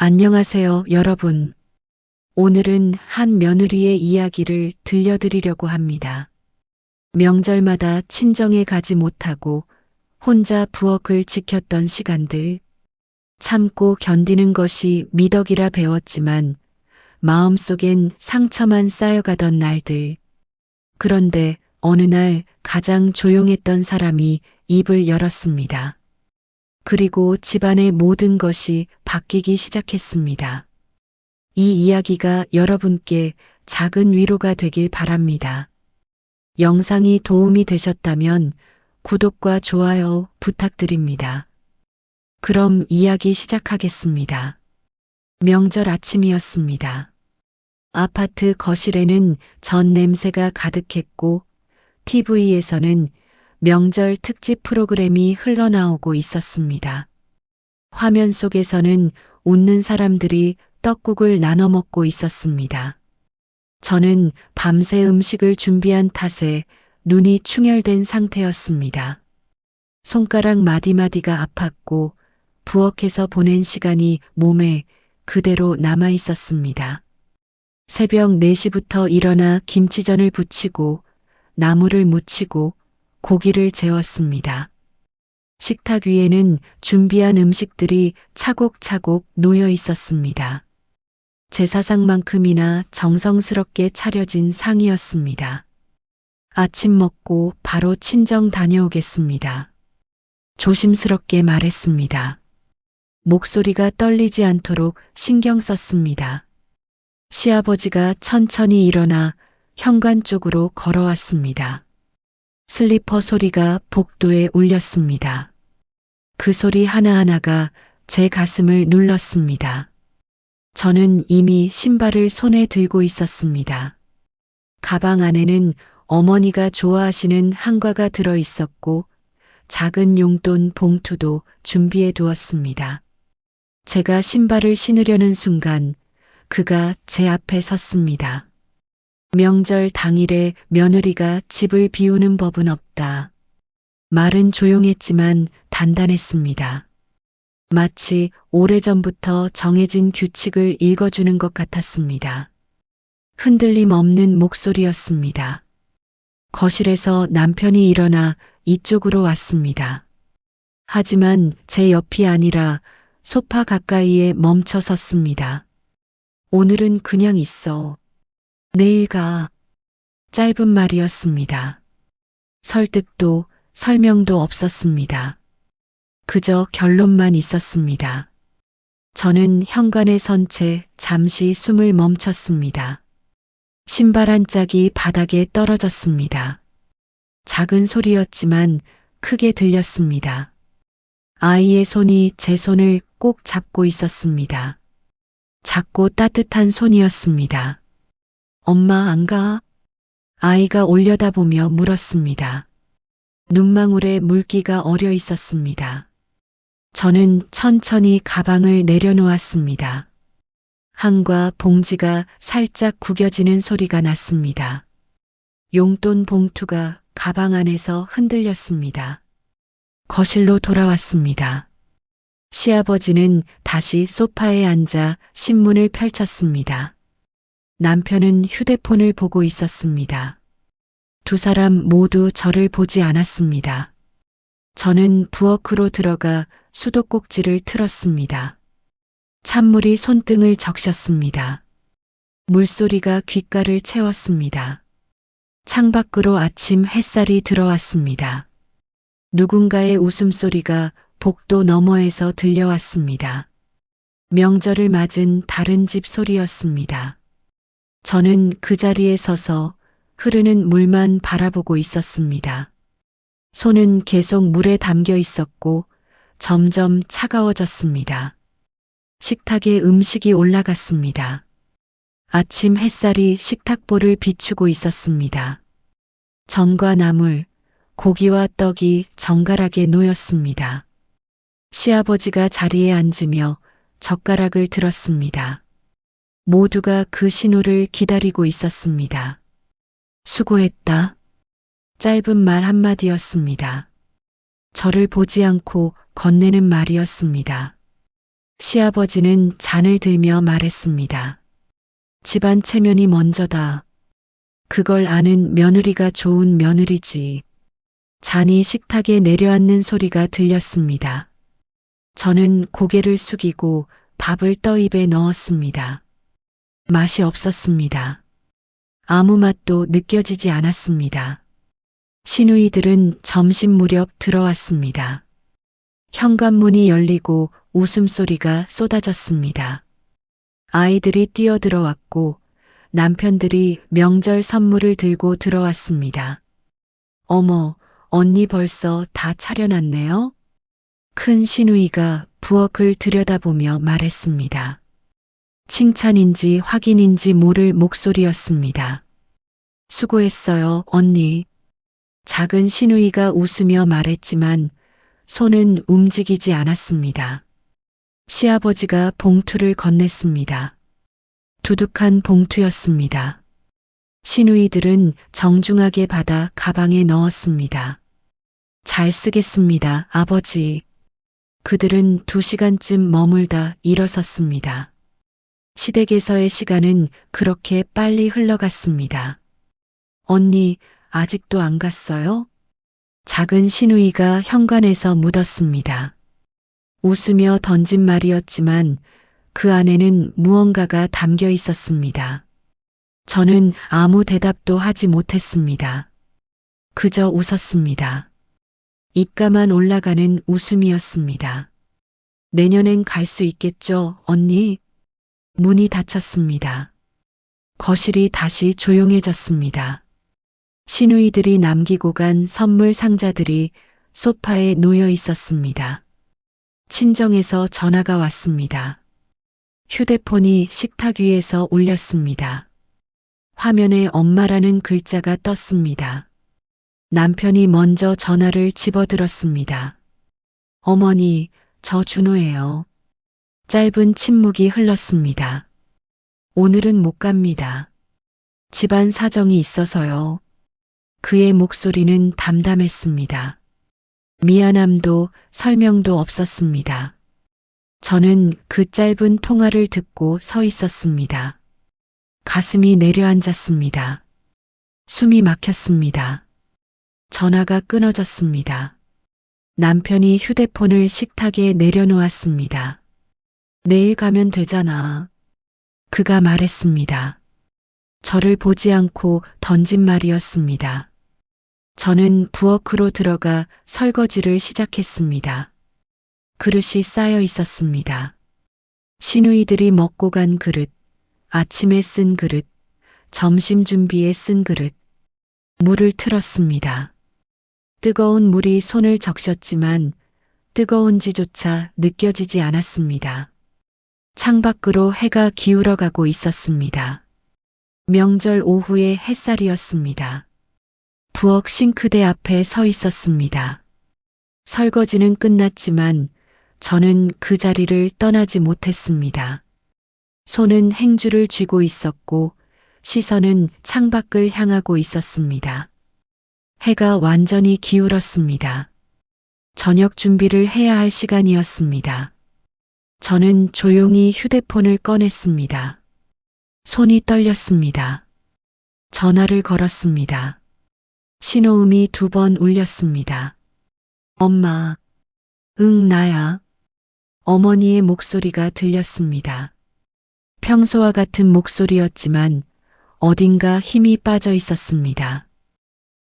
안녕하세요, 여러분. 오늘은 한 며느리의 이야기를 들려드리려고 합니다. 명절마다 친정에 가지 못하고 혼자 부엌을 지켰던 시간들, 참고 견디는 것이 미덕이라 배웠지만 마음속엔 상처만 쌓여가던 날들. 그런데 어느 날 가장 조용했던 사람이 입을 열었습니다. 그리고 집안의 모든 것이 바뀌기 시작했습니다. 이 이야기가 여러분께 작은 위로가 되길 바랍니다. 영상이 도움이 되셨다면 구독과 좋아요 부탁드립니다. 그럼 이야기 시작하겠습니다. 명절 아침이었습니다. 아파트 거실에는 전 냄새가 가득했고 TV에서는 명절 특집 프로그램이 흘러나오고 있었습니다. 화면 속에서는 웃는 사람들이 떡국을 나눠 먹고 있었습니다. 저는 밤새 음식을 준비한 탓에 눈이 충혈된 상태였습니다. 손가락 마디마디가 아팠고 부엌에서 보낸 시간이 몸에 그대로 남아 있었습니다. 새벽 4시부터 일어나 김치전을 부치고 나물을 무치고 고기를 재웠습니다. 식탁 위에는 준비한 음식들이 차곡차곡 놓여 있었습니다. 제사상만큼이나 정성스럽게 차려진 상이었습니다. 아침 먹고 바로 친정 다녀오겠습니다. 조심스럽게 말했습니다. 목소리가 떨리지 않도록 신경 썼습니다. 시아버지가 천천히 일어나 현관 쪽으로 걸어왔습니다. 슬리퍼 소리가 복도에 울렸습니다. 그 소리 하나하나가 제 가슴을 눌렀습니다. 저는 이미 신발을 손에 들고 있었습니다. 가방 안에는 어머니가 좋아하시는 한과가 들어 있었고 작은 용돈 봉투도 준비해 두었습니다. 제가 신발을 신으려는 순간 그가 제 앞에 섰습니다. 명절 당일에 며느리가 집을 비우는 법은 없다. 말은 조용했지만 단단했습니다. 마치 오래전부터 정해진 규칙을 읽어주는 것 같았습니다. 흔들림 없는 목소리였습니다. 거실에서 남편이 일어나 이쪽으로 왔습니다. 하지만 제 옆이 아니라 소파 가까이에 멈춰 섰습니다. 오늘은 그냥 있어. 내일 가. 짧은 말이었습니다. 설득도 설명도 없었습니다. 그저 결론만 있었습니다. 저는 현관에 선 채 잠시 숨을 멈췄습니다. 신발 한 짝이 바닥에 떨어졌습니다. 작은 소리였지만 크게 들렸습니다. 아이의 손이 제 손을 꼭 잡고 있었습니다. 작고 따뜻한 손이었습니다. 엄마 안 가? 아이가 올려다보며 물었습니다. 눈망울에 물기가 어려 있었습니다. 저는 천천히 가방을 내려놓았습니다. 한과 봉지가 살짝 구겨지는 소리가 났습니다. 용돈 봉투가 가방 안에서 흔들렸습니다. 거실로 돌아왔습니다. 시아버지는 다시 소파에 앉아 신문을 펼쳤습니다. 남편은 휴대폰을 보고 있었습니다. 두 사람 모두 저를 보지 않았습니다. 저는 부엌으로 들어가 수도꼭지를 틀었습니다. 찬물이 손등을 적셨습니다. 물소리가 귓가를 채웠습니다. 창밖으로 아침 햇살이 들어왔습니다. 누군가의 웃음소리가 복도 너머에서 들려왔습니다. 명절을 맞은 다른 집 소리였습니다. 저는 그 자리에 서서 흐르는 물만 바라보고 있었습니다. 손은 계속 물에 담겨 있었고 점점 차가워졌습니다. 식탁에 음식이 올라갔습니다. 아침 햇살이 식탁보를 비추고 있었습니다. 전과 나물, 고기와 떡이 정갈하게 놓였습니다. 시아버지가 자리에 앉으며 젓가락을 들었습니다. 모두가 그 신호를 기다리고 있었습니다. 수고했다. 짧은 말 한마디였습니다. 저를 보지 않고 건네는 말이었습니다. 시아버지는 잔을 들며 말했습니다. 집안 체면이 먼저다. 그걸 아는 며느리가 좋은 며느리지. 잔이 식탁에 내려앉는 소리가 들렸습니다. 저는 고개를 숙이고 밥을 떠 입에 넣었습니다. 맛이 없었습니다. 아무 맛도 느껴지지 않았습니다. 시누이들은 점심 무렵 들어왔습니다. 현관문이 열리고 웃음소리가 쏟아졌습니다. 아이들이 뛰어들어왔고 남편들이 명절 선물을 들고 들어왔습니다. 어머, 언니 벌써 다 차려놨네요? 큰 시누이가 부엌을 들여다보며 말했습니다. 칭찬인지 확인인지 모를 목소리였습니다. 수고했어요, 언니. 작은 시누이가 웃으며 말했지만 손은 움직이지 않았습니다. 시아버지가 봉투를 건넸습니다. 두둑한 봉투였습니다. 시누이들은 정중하게 받아 가방에 넣었습니다. 잘 쓰겠습니다, 아버지. 그들은 2시간쯤 머물다 일어섰습니다. 시댁에서의 시간은 그렇게 빨리 흘러갔습니다. 언니, 아직도 안 갔어요? 작은 시누이가 현관에서 묻었습니다. 웃으며 던진 말이었지만 그 안에는 무언가가 담겨 있었습니다. 저는 아무 대답도 하지 못했습니다. 그저 웃었습니다. 입가만 올라가는 웃음이었습니다. 내년엔 갈 수 있겠죠, 언니? 문이 닫혔습니다. 거실이 다시 조용해졌습니다. 시누이들이 남기고 간 선물 상자들이 소파에 놓여 있었습니다. 친정에서 전화가 왔습니다. 휴대폰이 식탁 위에서 울렸습니다. 화면에 엄마라는 글자가 떴습니다. 남편이 먼저 전화를 집어들었습니다. 어머니, 저 준호예요. 짧은 침묵이 흘렀습니다. 오늘은 못 갑니다. 집안 사정이 있어서요. 그의 목소리는 담담했습니다. 미안함도 설명도 없었습니다. 저는 그 짧은 통화를 듣고 서 있었습니다. 가슴이 내려앉았습니다. 숨이 막혔습니다. 전화가 끊어졌습니다. 남편이 휴대폰을 식탁에 내려놓았습니다. 내일 가면 되잖아. 그가 말했습니다. 저를 보지 않고 던진 말이었습니다. 저는 부엌으로 들어가 설거지를 시작했습니다. 그릇이 쌓여 있었습니다. 시누이들이 먹고 간 그릇, 아침에 쓴 그릇, 점심 준비에 쓴 그릇, 물을 틀었습니다. 뜨거운 물이 손을 적셨지만 뜨거운지조차 느껴지지 않았습니다. 창밖으로 해가 기울어가고 있었습니다. 명절 오후의 햇살이었습니다. 부엌 싱크대 앞에 서 있었습니다. 설거지는 끝났지만 저는 그 자리를 떠나지 못했습니다. 손은 행주를 쥐고 있었고 시선은 창밖을 향하고 있었습니다. 해가 완전히 기울었습니다. 저녁 준비를 해야 할 시간이었습니다. 저는 조용히 휴대폰을 꺼냈습니다. 손이 떨렸습니다. 전화를 걸었습니다. 신호음이 2번 울렸습니다. 엄마. 응, 나야. 어머니의 목소리가 들렸습니다. 평소와 같은 목소리였지만 어딘가 힘이 빠져 있었습니다.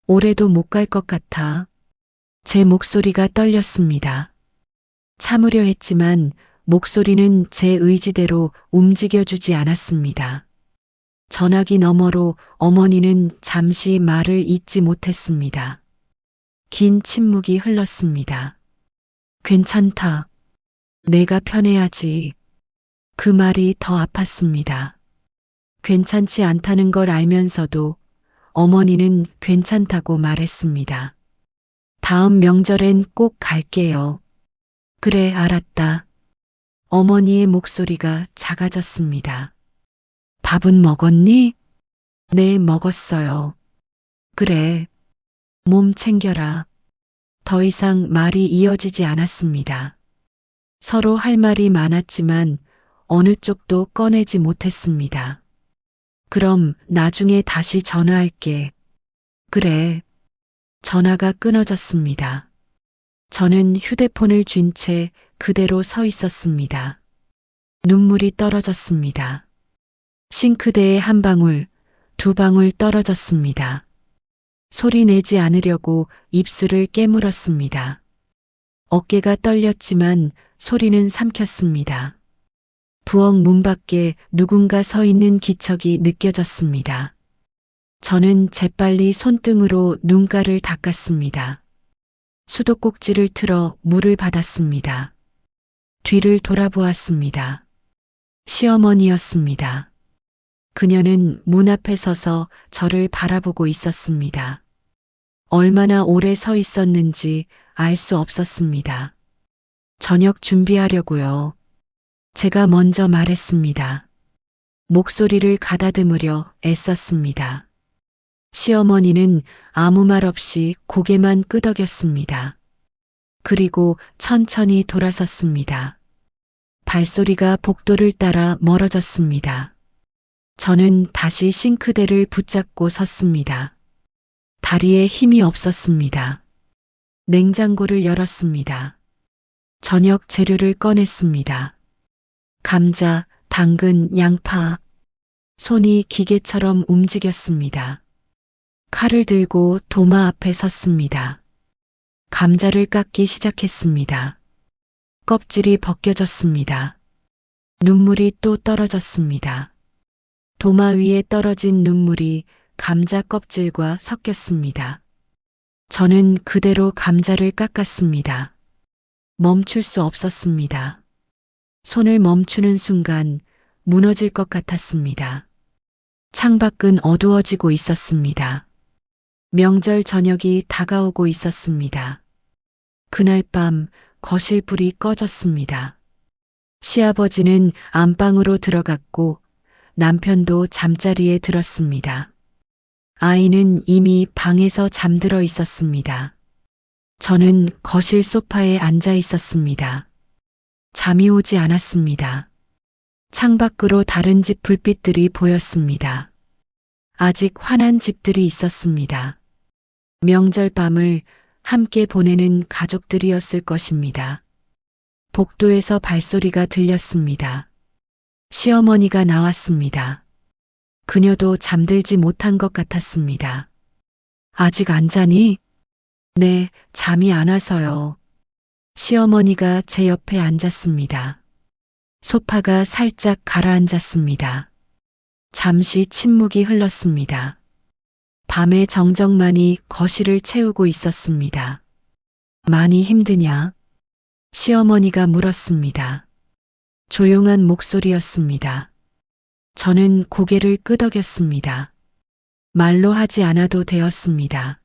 올해도 못 갈 것 같아. 제 목소리가 떨렸습니다. 참으려 했지만 목소리는 제 의지대로 움직여주지 않았습니다. 전화기 너머로 어머니는 잠시 말을 잇지 못했습니다. 긴 침묵이 흘렀습니다. 괜찮다. 내가 편해야지. 그 말이 더 아팠습니다. 괜찮지 않다는 걸 알면서도 어머니는 괜찮다고 말했습니다. 다음 명절엔 꼭 갈게요. 그래, 알았다. 어머니의 목소리가 작아졌습니다. 밥은 먹었니? 네, 먹었어요. 그래. 몸 챙겨라. 더 이상 말이 이어지지 않았습니다. 서로 할 말이 많았지만 어느 쪽도 꺼내지 못했습니다. 그럼 나중에 다시 전화할게. 그래. 전화가 끊어졌습니다. 저는 휴대폰을 쥔 채 그대로 서 있었습니다. 눈물이 떨어졌습니다. 싱크대에 한 방울, 두 방울 떨어졌습니다. 소리 내지 않으려고 입술을 깨물었습니다. 어깨가 떨렸지만 소리는 삼켰습니다. 부엌 문 밖에 누군가 서 있는 기척이 느껴졌습니다. 저는 재빨리 손등으로 눈가를 닦았습니다. 수도꼭지를 틀어 물을 받았습니다. 뒤를 돌아보았습니다. 시어머니였습니다. 그녀는 문 앞에 서서 저를 바라보고 있었습니다. 얼마나 오래 서 있었는지 알 수 없었습니다. 저녁 준비하려고요. 제가 먼저 말했습니다. 목소리를 가다듬으려 애썼습니다. 시어머니는 아무 말 없이 고개만 끄덕였습니다. 그리고 천천히 돌아섰습니다. 발소리가 복도를 따라 멀어졌습니다. 저는 다시 싱크대를 붙잡고 섰습니다. 다리에 힘이 없었습니다. 냉장고를 열었습니다. 저녁 재료를 꺼냈습니다. 감자, 당근, 양파. 손이 기계처럼 움직였습니다. 칼을 들고 도마 앞에 섰습니다. 감자를 깎기 시작했습니다. 껍질이 벗겨졌습니다. 눈물이 또 떨어졌습니다. 도마 위에 떨어진 눈물이 감자 껍질과 섞였습니다. 저는 그대로 감자를 깎았습니다. 멈출 수 없었습니다. 손을 멈추는 순간 무너질 것 같았습니다. 창밖은 어두워지고 있었습니다. 명절 저녁이 다가오고 있었습니다. 그날 밤 거실 불이 꺼졌습니다. 시아버지는 안방으로 들어갔고 남편도 잠자리에 들었습니다. 아이는 이미 방에서 잠들어 있었습니다. 저는 거실 소파에 앉아 있었습니다. 잠이 오지 않았습니다. 창밖으로 다른 집 불빛들이 보였습니다. 아직 환한 집들이 있었습니다. 명절 밤을 함께 보내는 가족들이었을 것입니다. 복도에서 발소리가 들렸습니다. 시어머니가 나왔습니다. 그녀도 잠들지 못한 것 같았습니다. 아직 안 자니? 네, 잠이 안 와서요. 시어머니가 제 옆에 앉았습니다. 소파가 살짝 가라앉았습니다. 잠시 침묵이 흘렀습니다. 밤의 정적만이 거실을 채우고 있었습니다. 많이 힘드냐? 시어머니가 물었습니다. 조용한 목소리였습니다. 저는 고개를 끄덕였습니다. 말로 하지 않아도 되었습니다.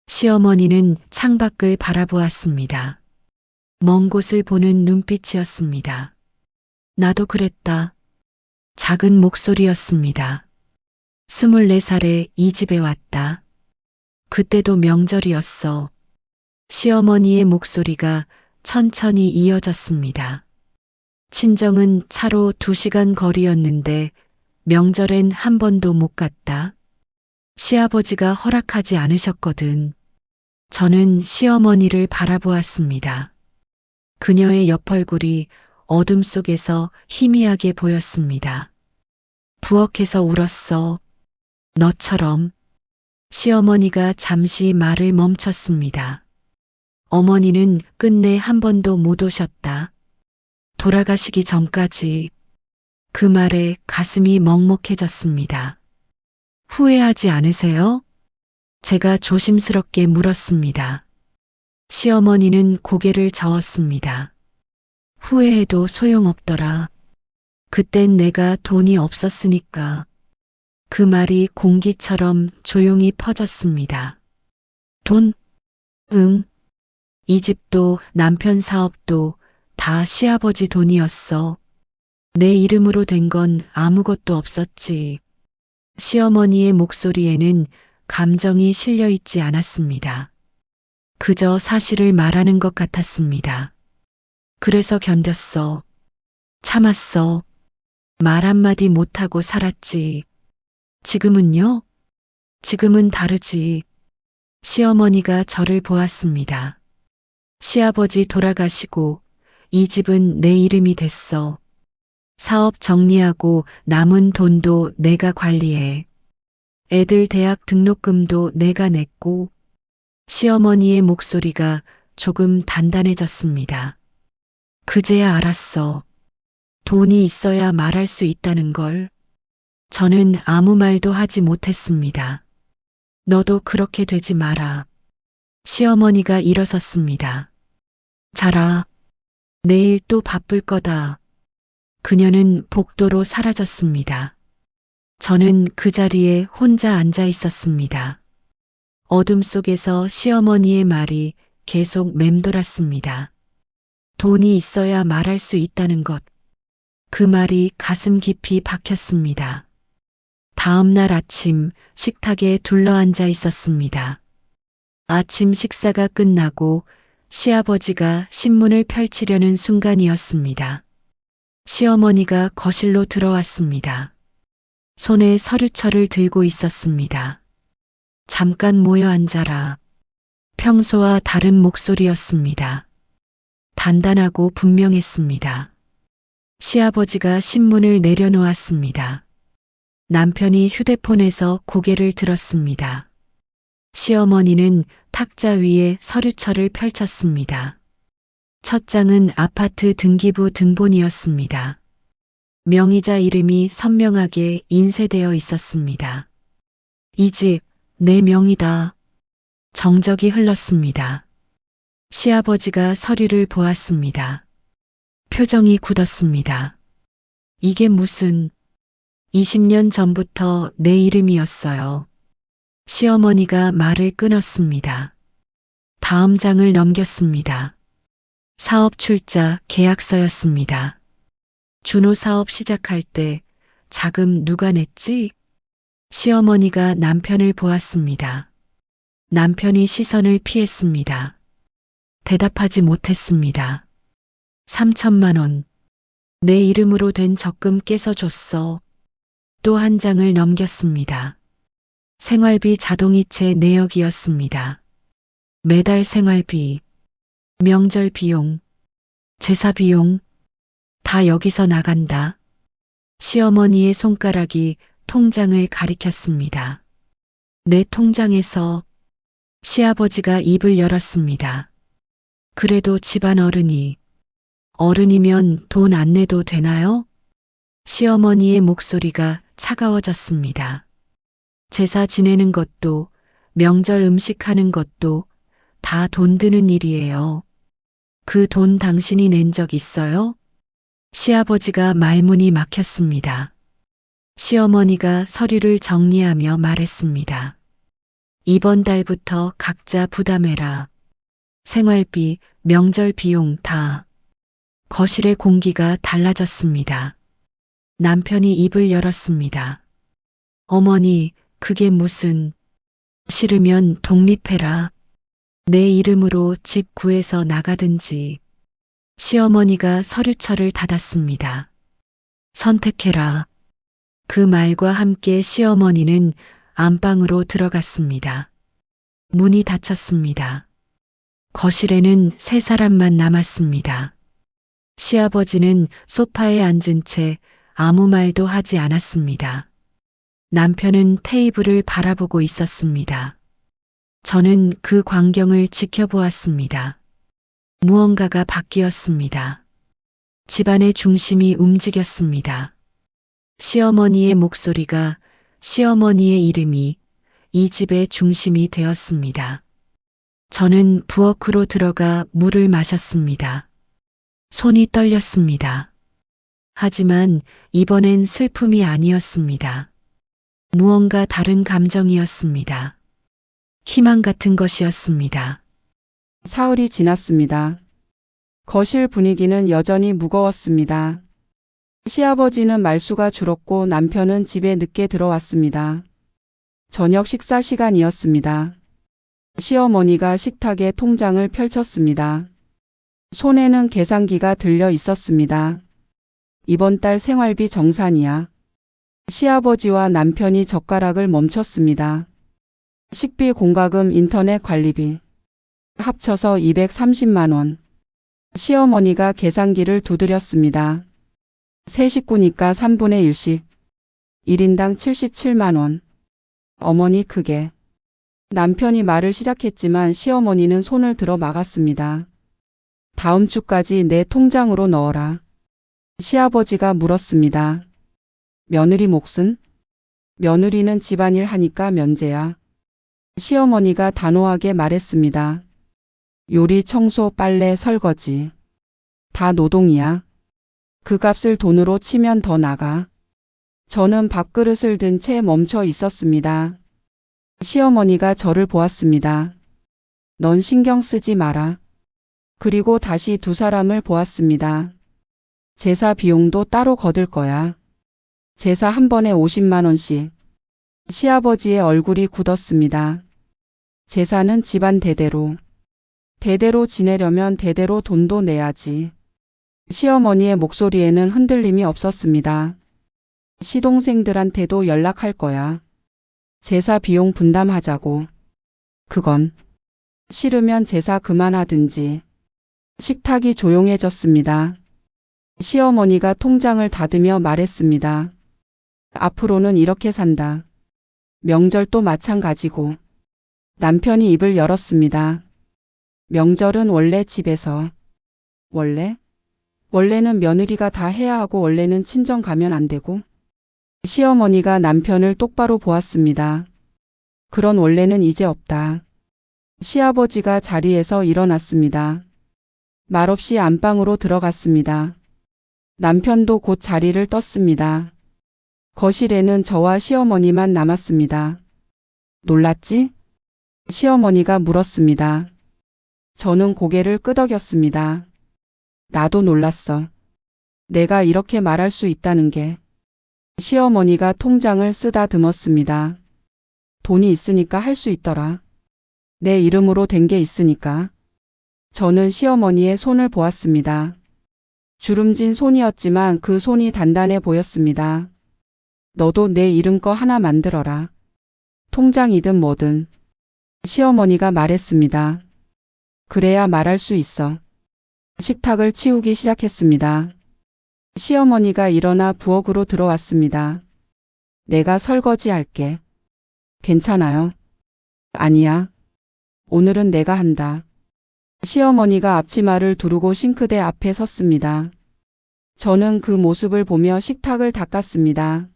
시어머니는 창밖을 바라보았습니다. 먼 곳을 보는 눈빛이었습니다. 나도 그랬다. 작은 목소리였습니다. 24살에 이 집에 왔다. 그때도 명절이었어. 시어머니의 목소리가 천천히 이어졌습니다. 친정은 차로 2시간 거리였는데 명절엔 한 번도 못 갔다. 시아버지가 허락하지 않으셨거든. 저는 시어머니를 바라보았습니다. 그녀의 옆얼굴이 어둠 속에서 희미하게 보였습니다. 부엌에서 울었어. 너처럼. 시어머니가 잠시 말을 멈췄습니다. 어머니는 끝내 한 번도 못 오셨다. 돌아가시기 전까지. 그 말에 가슴이 먹먹해졌습니다. 후회하지 않으세요? 제가 조심스럽게 물었습니다. 시어머니는 고개를 저었습니다. 후회해도 소용없더라. 그땐 내가 돈이 없었으니까. 그 말이 공기처럼 조용히 퍼졌습니다. 돈? 응. 이 집도 남편 사업도 다 시아버지 돈이었어. 내 이름으로 된 건 아무것도 없었지. 시어머니의 목소리에는 감정이 실려 있지 않았습니다. 그저 사실을 말하는 것 같았습니다. 그래서 견뎠어. 참았어. 말 한마디 못하고 살았지. 지금은요? 지금은 다르지. 시어머니가 저를 보았습니다. 시아버지 돌아가시고 이 집은 내 이름이 됐어. 사업 정리하고 남은 돈도 내가 관리해. 애들 대학 등록금도 내가 냈고, 시어머니의 목소리가 조금 단단해졌습니다. 그제야 알았어. 돈이 있어야 말할 수 있다는 걸. 저는 아무 말도 하지 못했습니다. 너도 그렇게 되지 마라. 시어머니가 일어섰습니다. 자라. 내일 또 바쁠 거다. 그녀는 복도로 사라졌습니다. 저는 그 자리에 혼자 앉아 있었습니다. 어둠 속에서 시어머니의 말이 계속 맴돌았습니다. 돈이 있어야 말할 수 있다는 것. 그 말이 가슴 깊이 박혔습니다. 다음 날 아침 식탁에 둘러앉아 있었습니다. 아침 식사가 끝나고 시아버지가 신문을 펼치려는 순간이었습니다. 시어머니가 거실로 들어왔습니다. 손에 서류철을 들고 있었습니다. 잠깐 모여 앉아라. 평소와 다른 목소리였습니다. 단단하고 분명했습니다. 시아버지가 신문을 내려놓았습니다. 남편이 휴대폰에서 고개를 들었습니다. 시어머니는 탁자 위에 서류철을 펼쳤습니다. 첫 장은 아파트 등기부 등본이었습니다. 명의자 이름이 선명하게 인쇄되어 있었습니다. 이 집, 내 명의다. 정적이 흘렀습니다. 시아버지가 서류를 보았습니다. 표정이 굳었습니다. 이게 무슨 20년 전부터 내 이름이었어요. 시어머니가 말을 끊었습니다. 다음 장을 넘겼습니다. 사업 출자 계약서였습니다. 준호 사업 시작할 때 자금 누가 냈지? 시어머니가 남편을 보았습니다. 남편이 시선을 피했습니다. 대답하지 못했습니다. 3천만 원. 내 이름으로 된 적금 깨서 줬어. 또 한 장을 넘겼습니다. 생활비 자동이체 내역이었습니다. 매달 생활비, 명절 비용, 제사 비용, 다 여기서 나간다. 시어머니의 손가락이 통장을 가리켰습니다. 내 통장에서. 시아버지가 입을 열었습니다. 그래도 집안 어른이면 돈 안 내도 되나요? 시어머니의 목소리가 차가워졌습니다. 제사 지내는 것도, 명절 음식하는 것도 다 돈 드는 일이에요. 그 돈 당신이 낸 적 있어요? 시아버지가 말문이 막혔습니다. 시어머니가 서류를 정리하며 말했습니다. 이번 달부터 각자 부담해라. 생활비, 명절 비용 다. 거실의 공기가 달라졌습니다. 남편이 입을 열었습니다. 어머니, 그게 무슨. 싫으면 독립해라. 내 이름으로 집 구해서 나가든지. 시어머니가 서류철을 닫았습니다. 선택해라. 그 말과 함께 시어머니는 안방으로 들어갔습니다. 문이 닫혔습니다. 거실에는 세 사람만 남았습니다. 시아버지는 소파에 앉은 채 아무 말도 하지 않았습니다. 남편은 테이블을 바라보고 있었습니다. 저는 그 광경을 지켜보았습니다. 무언가가 바뀌었습니다. 집안의 중심이 움직였습니다. 시어머니의 목소리가, 시어머니의 이름이 이 집의 중심이 되었습니다. 저는 부엌으로 들어가 물을 마셨습니다. 손이 떨렸습니다. 하지만 이번엔 슬픔이 아니었습니다. 무언가 다른 감정이었습니다. 희망 같은 것이었습니다. 사흘이 지났습니다. 거실 분위기는 여전히 무거웠습니다. 시아버지는 말수가 줄었고 남편은 집에 늦게 들어왔습니다. 저녁 식사 시간이었습니다. 시어머니가 식탁에 통장을 펼쳤습니다. 손에는 계산기가 들려 있었습니다. 이번 달 생활비 정산이야. 시아버지와 남편이 젓가락을 멈췄습니다. 식비, 공과금, 인터넷 관리비 합쳐서 230만 원. 시어머니가 계산기를 두드렸습니다. 세 식구니까 3분의 1씩 1인당 77만 원. 어머니 그게. 남편이 말을 시작했지만 시어머니는 손을 들어 막았습니다. 다음 주까지 내 통장으로 넣어라. 시아버지가 물었습니다. 며느리 몫은? 며느리는 집안일 하니까 면제야. 시어머니가 단호하게 말했습니다. 요리, 청소, 빨래, 설거지. 다 노동이야. 그 값을 돈으로 치면 더 나가. 저는 밥그릇을 든 채 멈춰 있었습니다. 시어머니가 저를 보았습니다. 넌 신경 쓰지 마라. 그리고 다시 두 사람을 보았습니다. 제사 비용도 따로 거둘 거야. 제사 한 번에 50만 원씩. 시아버지의 얼굴이 굳었습니다. 제사는 집안 대대로. 대대로 지내려면 대대로 돈도 내야지. 시어머니의 목소리에는 흔들림이 없었습니다. 시동생들한테도 연락할 거야. 제사 비용 분담하자고. 그건 싫으면 제사 그만하든지. 식탁이 조용해졌습니다. 시어머니가 통장을 닫으며 말했습니다. 앞으로는 이렇게 산다. 명절도 마찬가지고. 남편이 입을 열었습니다. 명절은 원래 집에서. 원래? 원래는 며느리가 다 해야 하고 원래는 친정 가면 안 되고. 시어머니가 남편을 똑바로 보았습니다. 그런 원래는 이제 없다. 시아버지가 자리에서 일어났습니다. 말없이 안방으로 들어갔습니다. 남편도 곧 자리를 떴습니다. 거실에는 저와 시어머니만 남았습니다. 놀랐지? 시어머니가 물었습니다. 저는 고개를 끄덕였습니다. 나도 놀랐어. 내가 이렇게 말할 수 있다는 게. 시어머니가 통장을 쓰다듬었습니다. 돈이 있으니까 할 수 있더라. 내 이름으로 된 게 있으니까. 저는 시어머니의 손을 보았습니다. 주름진 손이었지만 그 손이 단단해 보였습니다. 너도 내 이름 거 하나 만들어라. 통장이든 뭐든. 시어머니가 말했습니다. 그래야 말할 수 있어. 식탁을 치우기 시작했습니다. 시어머니가 일어나 부엌으로 들어왔습니다. 내가 설거지 할게. 괜찮아요? 아니야. 오늘은 내가 한다. 시어머니가 앞치마를 두르고 싱크대 앞에 섰습니다. 저는 그 모습을 보며 식탁을 닦았습니다.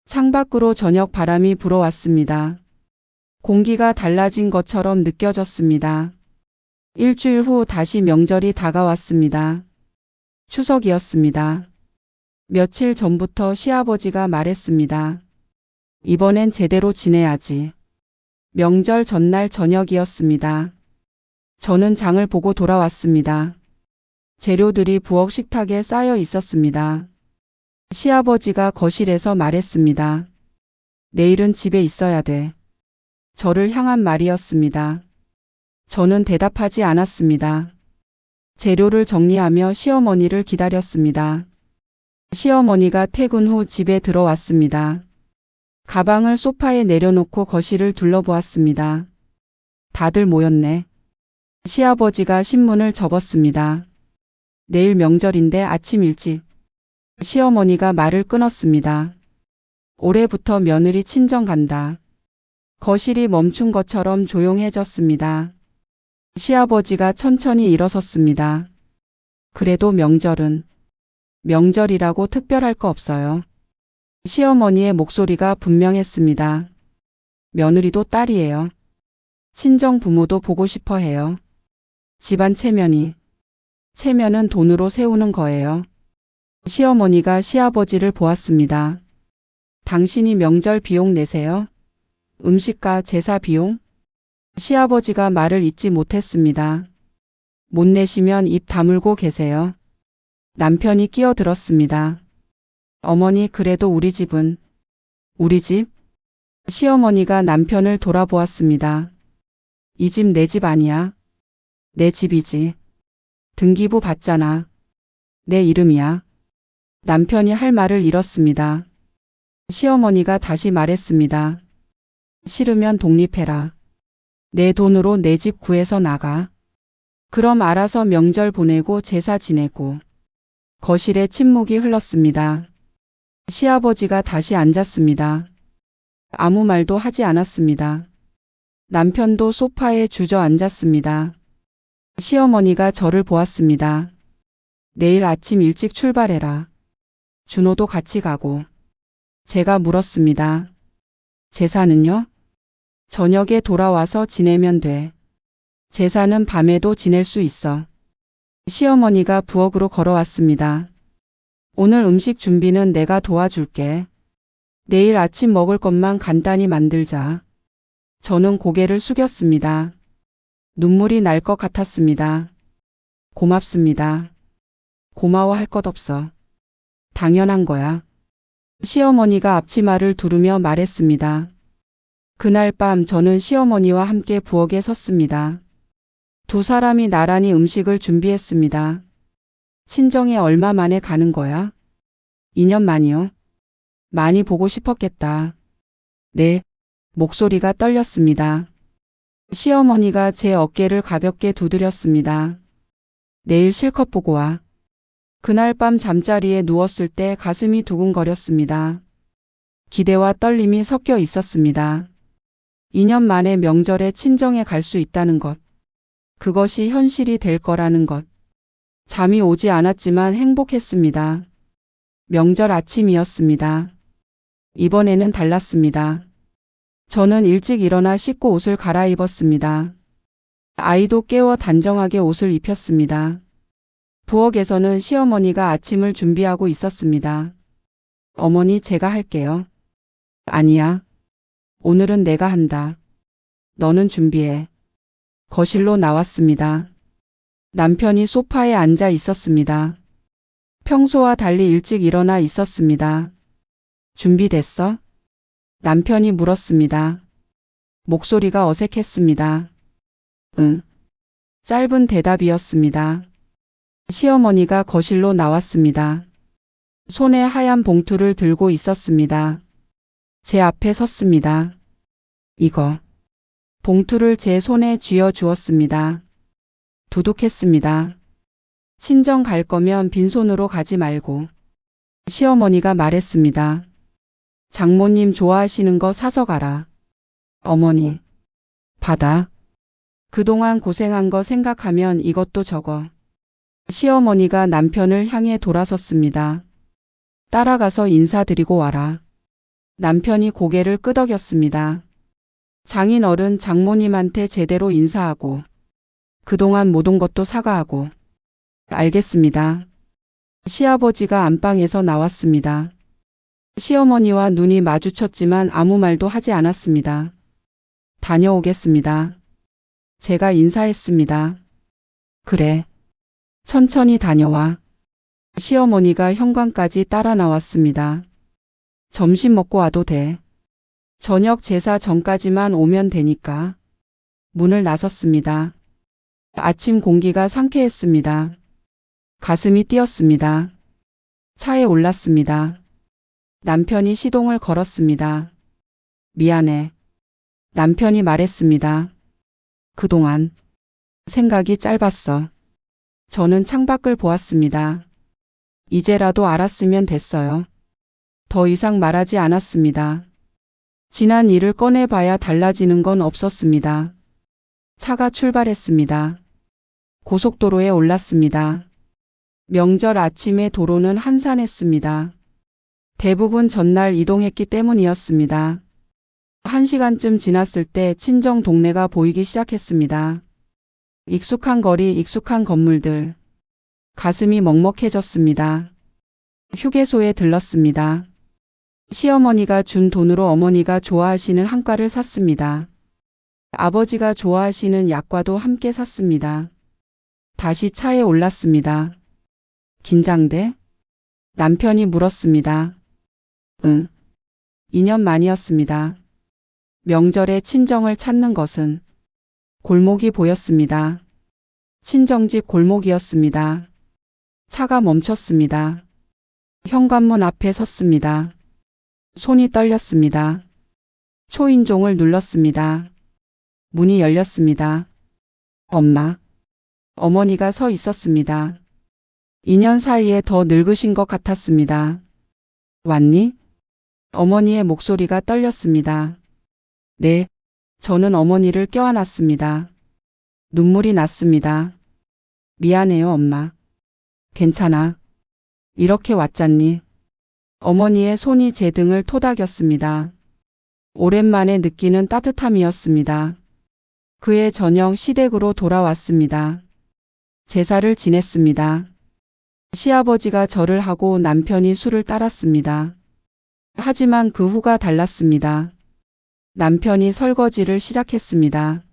창밖으로 저녁 바람이 불어왔습니다. 공기가 달라진 것처럼 느껴졌습니다. 일주일 후 다시 명절이 다가왔습니다. 추석이었습니다. 며칠 전부터 시아버지가 말했습니다. 이번엔 제대로 지내야지. 명절 전날 저녁이었습니다. 저는 장을 보고 돌아왔습니다. 재료들이 부엌 식탁에 쌓여 있었습니다. 시아버지가 거실에서 말했습니다. 내일은 집에 있어야 돼. 저를 향한 말이었습니다. 저는 대답하지 않았습니다. 재료를 정리하며 시어머니를 기다렸습니다. 시어머니가 퇴근 후 집에 들어왔습니다. 가방을 소파에 내려놓고 거실을 둘러보았습니다. 다들 모였네. 시아버지가 신문을 접었습니다. 내일 명절인데 아침 일찍. 시어머니가 말을 끊었습니다. 올해부터 며느리 친정 간다. 거실이 멈춘 것처럼 조용해졌습니다. 시아버지가 천천히 일어섰습니다. 그래도 명절은 명절이라고 특별할 거 없어요. 시어머니의 목소리가 분명했습니다. 며느리도 딸이에요. 친정 부모도 보고 싶어 해요. 집안 체면이. 체면은 돈으로 세우는 거예요. 시어머니가 시아버지를 보았습니다. 당신이 명절 비용 내세요? 음식과 제사 비용? 시아버지가 말을 잇지 못했습니다. 못 내시면 입 다물고 계세요. 남편이 끼어들었습니다. 어머니 그래도 우리 집은. 우리 집? 시어머니가 남편을 돌아보았습니다. 이 집 내 집 아니야. 내 집이지. 등기부 받잖아. 내 이름이야. 남편이 할 말을 잃었습니다. 시어머니가 다시 말했습니다. 싫으면 독립해라. 내 돈으로 내 집 구해서 나가. 그럼 알아서 명절 보내고 제사 지내고. 거실에 침묵이 흘렀습니다. 시아버지가 다시 앉았습니다. 아무 말도 하지 않았습니다. 남편도 소파에 주저앉았습니다. 시어머니가 저를 보았습니다. 내일 아침 일찍 출발해라. 준호도 같이 가고. 제가 물었습니다. 제사는요? 저녁에 돌아와서 지내면 돼. 제사는 밤에도 지낼 수 있어. 시어머니가 부엌으로 걸어왔습니다. 오늘 음식 준비는 내가 도와줄게. 내일 아침 먹을 것만 간단히 만들자. 저는 고개를 숙였습니다. 눈물이 날 것 같았습니다. 고맙습니다. 고마워할 것 없어. 당연한 거야. 시어머니가 앞치마를 두르며 말했습니다. 그날 밤 저는 시어머니와 함께 부엌에 섰습니다. 두 사람이 나란히 음식을 준비했습니다. 친정에 얼마 만에 가는 거야? 2년 만이요. 많이 보고 싶었겠다. 네. 목소리가 떨렸습니다. 시어머니가 제 어깨를 가볍게 두드렸습니다. 내일 실컷 보고 와. 그날 밤 잠자리에 누웠을 때 가슴이 두근거렸습니다. 기대와 떨림이 섞여 있었습니다. 2년 만에 명절에 친정에 갈 수 있다는 것. 그것이 현실이 될 거라는 것. 잠이 오지 않았지만 행복했습니다. 명절 아침이었습니다. 이번에는 달랐습니다. 저는 일찍 일어나 씻고 옷을 갈아입었습니다. 아이도 깨워 단정하게 옷을 입혔습니다. 부엌에서는 시어머니가 아침을 준비하고 있었습니다. 어머니, 제가 할게요. 아니야. 오늘은 내가 한다. 너는 준비해. 거실로 나왔습니다. 남편이 소파에 앉아 있었습니다. 평소와 달리 일찍 일어나 있었습니다. 준비됐어? 남편이 물었습니다. 목소리가 어색했습니다. 응. 짧은 대답이었습니다. 시어머니가 거실로 나왔습니다. 손에 하얀 봉투를 들고 있었습니다. 제 앞에 섰습니다. 이거. 봉투를 제 손에 쥐어 주었습니다. 두둑했습니다. 친정 갈 거면 빈손으로 가지 말고. 시어머니가 말했습니다. 장모님 좋아하시는 거 사서 가라. 어머니. 받아. 그동안 고생한 거 생각하면 이것도 적어. 시어머니가 남편을 향해 돌아섰습니다. 따라가서 인사드리고 와라. 남편이 고개를 끄덕였습니다. 장인어른 장모님한테 제대로 인사하고 그동안 못 온 것도 사과하고. 알겠습니다. 시아버지가 안방에서 나왔습니다. 시어머니와 눈이 마주쳤지만 아무 말도 하지 않았습니다. 다녀오겠습니다. 제가 인사했습니다. 그래. 천천히 다녀와. 시어머니가 현관까지 따라 나왔습니다. 점심 먹고 와도 돼. 저녁 제사 전까지만 오면 되니까. 문을 나섰습니다. 아침 공기가 상쾌했습니다. 가슴이 뛰었습니다. 차에 올랐습니다. 남편이 시동을 걸었습니다. 미안해. 남편이 말했습니다. 그동안 생각이 짧았어. 저는 창밖을 보았습니다. 이제라도 알았으면 됐어요. 더 이상 말하지 않았습니다. 지난 일을 꺼내봐야 달라지는 건 없었습니다. 차가 출발했습니다. 고속도로에 올랐습니다. 명절 아침에 도로는 한산했습니다. 대부분 전날 이동했기 때문이었습니다. 1시간쯤 지났을 때 친정 동네가 보이기 시작했습니다. 익숙한 거리, 익숙한 건물들. 가슴이 먹먹해졌습니다. 휴게소에 들렀습니다. 시어머니가 준 돈으로 어머니가 좋아하시는 한과를 샀습니다. 아버지가 좋아하시는 약과도 함께 샀습니다. 다시 차에 올랐습니다. 긴장돼? 남편이 물었습니다. 응. 2년 만이었습니다. 명절에 친정을 찾는 것은 골목이 보였습니다. 친정집 골목이었습니다. 차가 멈췄습니다. 현관문 앞에 섰습니다. 손이 떨렸습니다. 초인종을 눌렀습니다. 문이 열렸습니다. 엄마. 어머니가 서 있었습니다. 2년 사이에 더 늙으신 것 같았습니다. 왔니? 어머니의 목소리가 떨렸습니다. 네, 저는 어머니를 껴안았습니다. 눈물이 났습니다. 미안해요, 엄마. 괜찮아. 이렇게 왔잖니. 어머니의 손이 제 등을 토닥였습니다. 오랜만에 느끼는 따뜻함이었습니다. 그해 저녁 시댁으로 돌아왔습니다. 제사를 지냈습니다. 시아버지가 절을 하고 남편이 술을 따랐습니다. 하지만 그 후가 달랐습니다. 남편이 설거지를 시작했습니다.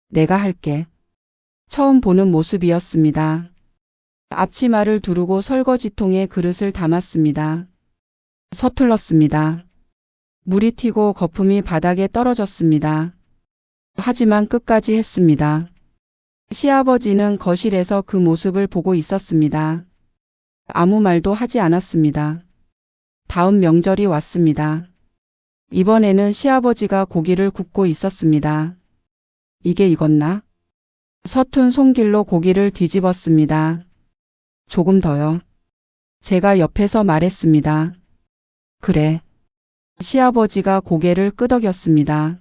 내가 할게. 처음 보는 모습이었습니다. 앞치마를 두르고 설거지통에 그릇을 담았습니다. 서툴렀습니다. 물이 튀고 거품이 바닥에 떨어졌습니다. 하지만 끝까지 했습니다. 시아버지는 거실에서 그 모습을 보고 있었습니다. 아무 말도 하지 않았습니다. 다음 명절이 왔습니다. 이번에는 시아버지가 고기를 굽고 있었습니다. 이게 익었나? 서툰 손길로 고기를 뒤집었습니다. 조금 더요. 제가 옆에서 말했습니다. 그래. 시아버지가 고개를 끄덕였습니다.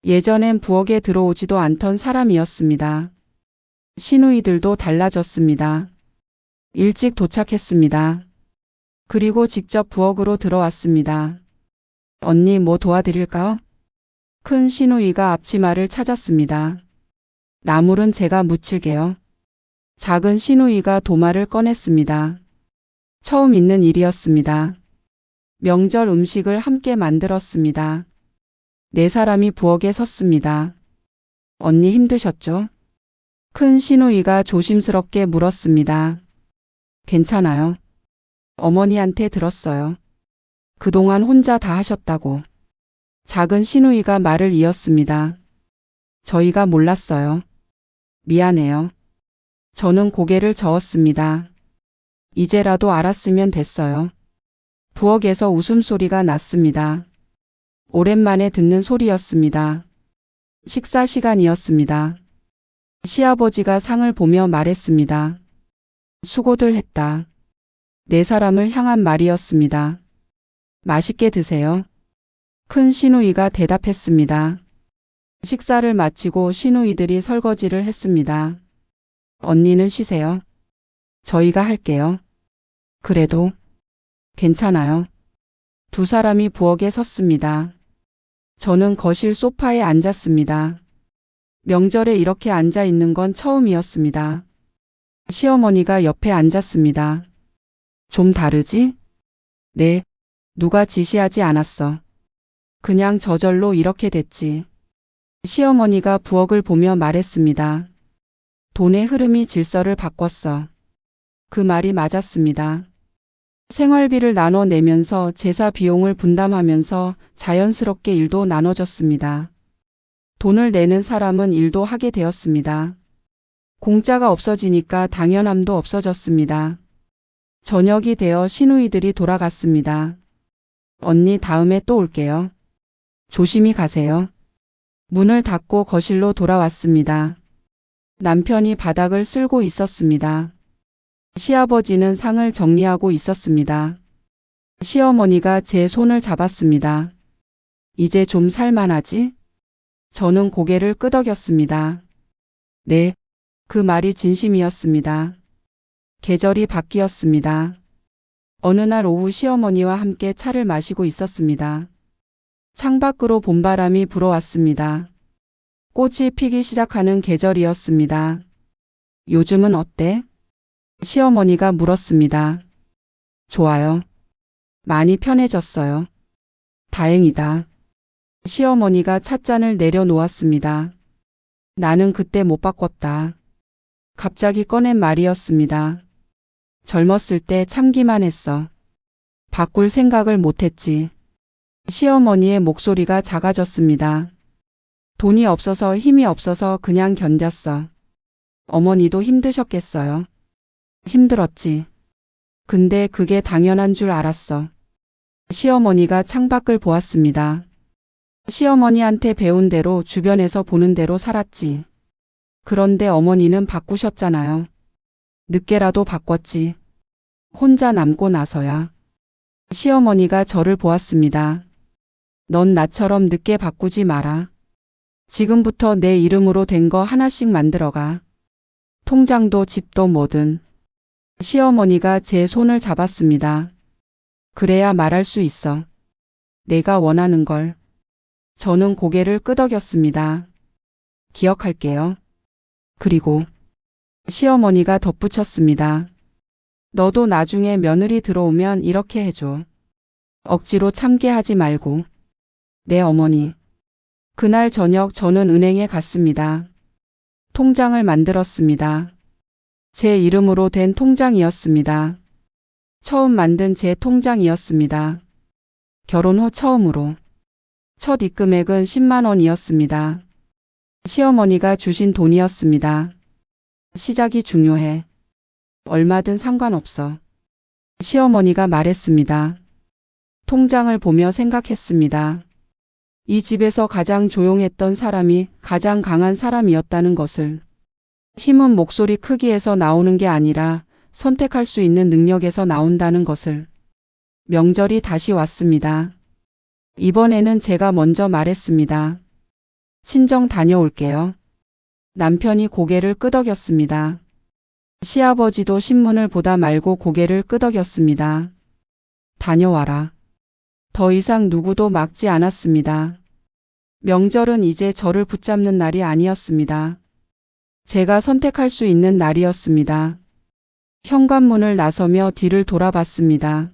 예전엔 부엌에 들어오지도 않던 사람이었습니다. 시누이들도 달라졌습니다. 일찍 도착했습니다. 그리고 직접 부엌으로 들어왔습니다. 언니 뭐 도와드릴까요? 큰 시누이가 앞치마를 찾았습니다. 나물은 제가 무칠게요. 작은 시누이가 도마를 꺼냈습니다. 처음 있는 일이었습니다. 명절 음식을 함께 만들었습니다. 네 사람이 부엌에 섰습니다. 언니 힘드셨죠? 큰 시누이가 조심스럽게 물었습니다. 괜찮아요. 어머니한테 들었어요. 그동안 혼자 다 하셨다고. 작은 시누이가 말을 이었습니다. 저희가 몰랐어요. 미안해요. 저는 고개를 저었습니다. 이제라도 알았으면 됐어요. 부엌에서 웃음소리가 났습니다. 오랜만에 듣는 소리였습니다. 식사 시간이었습니다. 시아버지가 상을 보며 말했습니다. 수고들 했다. 네 사람을 향한 말이었습니다. 맛있게 드세요. 큰 시누이가 대답했습니다. 식사를 마치고 시누이들이 설거지를 했습니다. 언니는 쉬세요. 저희가 할게요. 그래도 괜찮아요. 두 사람이 부엌에 섰습니다. 저는 거실 소파에 앉았습니다. 명절에 이렇게 앉아 있는 건 처음이었습니다. 시어머니가 옆에 앉았습니다. 좀 다르지? 네, 누가 지시하지 않았어. 그냥 저절로 이렇게 됐지. 시어머니가 부엌을 보며 말했습니다. 돈의 흐름이 질서를 바꿨어. 그 말이 맞았습니다. 생활비를 나눠내면서 제사 비용을 분담하면서 자연스럽게 일도 나눠졌습니다. 돈을 내는 사람은 일도 하게 되었습니다. 공짜가 없어지니까 당연함도 없어졌습니다. 저녁이 되어 시누이들이 돌아갔습니다. 언니 다음에 또 올게요. 조심히 가세요. 문을 닫고 거실로 돌아왔습니다. 남편이 바닥을 쓸고 있었습니다. 시아버지는 상을 정리하고 있었습니다. 시어머니가 제 손을 잡았습니다. 이제 좀 살만하지? 저는 고개를 끄덕였습니다. 네, 그 말이 진심이었습니다. 계절이 바뀌었습니다. 어느 날 오후 시어머니와 함께 차를 마시고 있었습니다. 창밖으로 봄바람이 불어왔습니다. 꽃이 피기 시작하는 계절이었습니다. 요즘은 어때? 시어머니가 물었습니다. 좋아요. 많이 편해졌어요. 다행이다. 시어머니가 찻잔을 내려놓았습니다. 나는 그때 못 바꿨다. 갑자기 꺼낸 말이었습니다. 젊었을 때 참기만 했어. 바꿀 생각을 못했지. 시어머니의 목소리가 작아졌습니다. 돈이 없어서 힘이 없어서 그냥 견뎠어. 어머니도 힘드셨겠어요. 힘들었지. 근데 그게 당연한 줄 알았어. 시어머니가 창밖을 보았습니다. 시어머니한테 배운 대로 주변에서 보는 대로 살았지. 그런데 어머니는 바꾸셨잖아요. 늦게라도 바꿨지. 혼자 남고 나서야. 시어머니가 저를 보았습니다. 넌 나처럼 늦게 바꾸지 마라. 지금부터 내 이름으로 된 거 하나씩 만들어가. 통장도 집도 뭐든. 시어머니가 제 손을 잡았습니다. 그래야 말할 수 있어. 내가 원하는 걸. 저는 고개를 끄덕였습니다. 기억할게요. 그리고 시어머니가 덧붙였습니다. 너도 나중에 며느리 들어오면 이렇게 해줘. 억지로 참게 하지 말고. 네, 어머니. 그날 저녁 저는 은행에 갔습니다. 통장을 만들었습니다. 제 이름으로 된 통장이었습니다. 처음 만든 제 통장이었습니다. 결혼 후 처음으로. 첫 입금액은 10만 원이었습니다. 시어머니가 주신 돈이었습니다. 시작이 중요해. 얼마든 상관없어. 시어머니가 말했습니다. 통장을 보며 생각했습니다. 이 집에서 가장 조용했던 사람이 가장 강한 사람이었다는 것을. 힘은 목소리 크기에서 나오는 게 아니라 선택할 수 있는 능력에서 나온다는 것을. 명절이 다시 왔습니다. 이번에는 제가 먼저 말했습니다. 친정 다녀올게요. 남편이 고개를 끄덕였습니다. 시아버지도 신문을 보다 말고 고개를 끄덕였습니다. 다녀와라. 더 이상 누구도 막지 않았습니다. 명절은 이제 저를 붙잡는 날이 아니었습니다. 제가 선택할 수 있는 날이었습니다. 현관문을 나서며 뒤를 돌아봤습니다.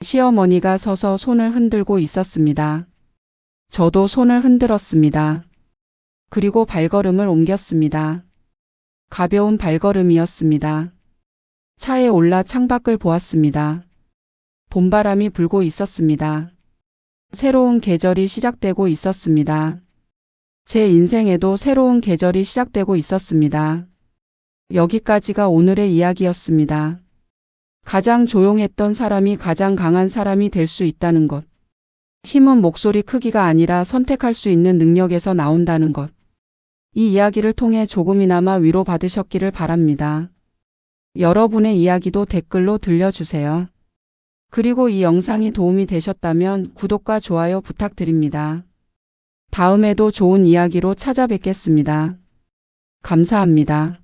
시어머니가 서서 손을 흔들고 있었습니다. 저도 손을 흔들었습니다. 그리고 발걸음을 옮겼습니다. 가벼운 발걸음이었습니다. 차에 올라 창밖을 보았습니다. 봄바람이 불고 있었습니다. 새로운 계절이 시작되고 있었습니다. 제 인생에도 새로운 계절이 시작되고 있었습니다. 여기까지가 오늘의 이야기였습니다. 가장 조용했던 사람이 가장 강한 사람이 될 수 있다는 것. 힘은 목소리 크기가 아니라 선택할 수 있는 능력에서 나온다는 것. 이 이야기를 통해 조금이나마 위로받으셨기를 바랍니다. 여러분의 이야기도 댓글로 들려주세요. 그리고 이 영상이 도움이 되셨다면 구독과 좋아요 부탁드립니다. 다음에도 좋은 이야기로 찾아뵙겠습니다. 감사합니다.